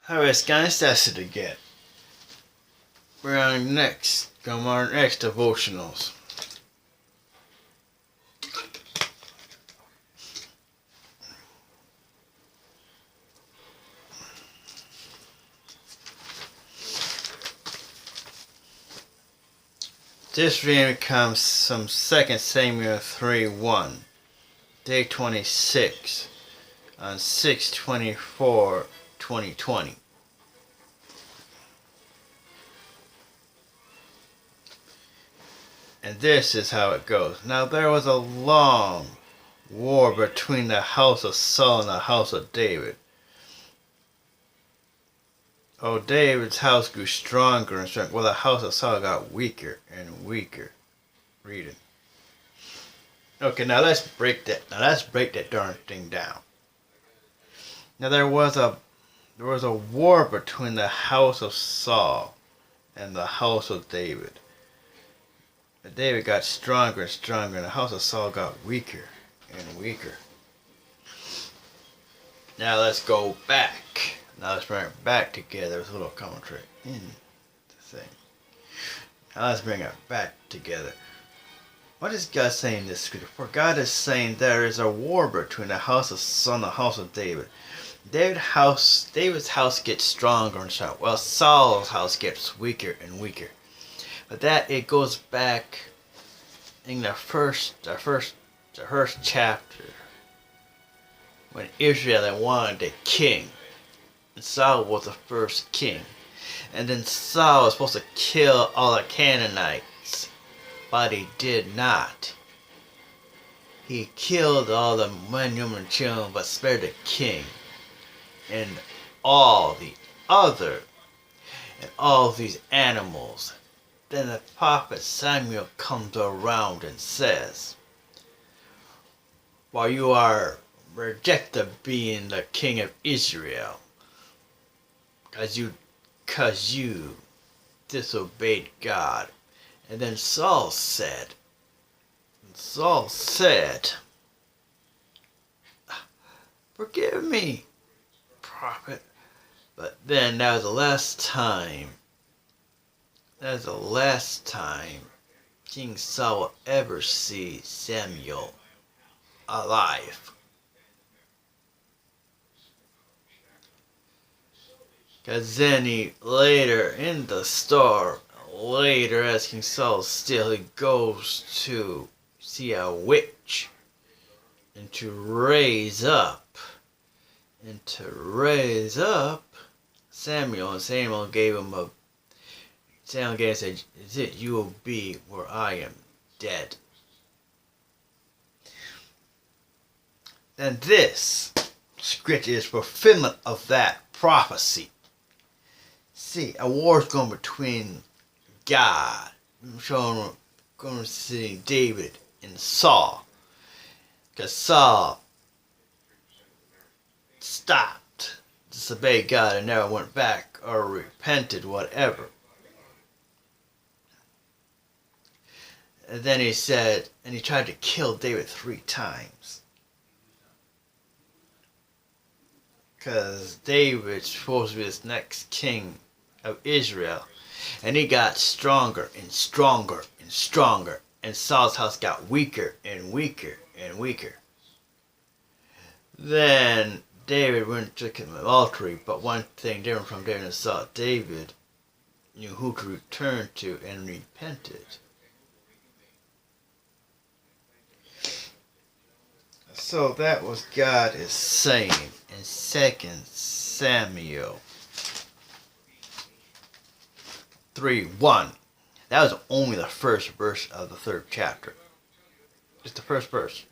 Alright, guys, that's it again. We're on our next devotionals. This reading comes from 2 Samuel 3:1, day 26, on 6/24/2020. And this is how it goes. Now there was a long war between the house of Saul and the house of David. Oh, David's house grew stronger and stronger, while the house of Saul got weaker and weaker. Read it. Okay, now let's break that darn thing down. Now there was a war between the house of Saul and the house of David. David got stronger and stronger, and the house of Saul got weaker and weaker. Now let's go back. Now let's bring it back together. There's a little commentary in the thing. Now let's bring it back together. What is God saying in this scripture? For God is saying there is a war between the house of Saul and the house of David. David's house gets stronger and stronger, while Saul's house gets weaker and weaker. But that it goes back in the first chapter, when Israel wanted a king, and Saul was the first king, and then Saul was supposed to kill all the Canaanites, but he did not. He killed all the men, women, and children, but spared the king and all these animals. Then the prophet Samuel comes around and says, while you are rejected being the king of Israel, because you disobeyed God. And then Saul said, forgive me, prophet. But then that was the last time King Saul will ever see Samuel alive. Because then he later in the story, as King Saul still, he goes to see a witch and to raise up Samuel. And Samuel gave him said, is it you will be where I am dead? And this scripture is fulfillment of that prophecy. See, a war is going between God, going to see David and Saul, because Saul stopped, disobeyed God, and never went back or repented, whatever. And then he said, and he tried to kill David 3 times. Because David's supposed to be this next king of Israel. And he got stronger and stronger and stronger. And Saul's house got weaker and weaker and weaker. Then David went to commit adultery. But one thing different from David and Saul, David knew who to return to and repented. So that was God is saying in 2 Samuel 3:1. That was only the first verse of the 3rd chapter. Just the first verse.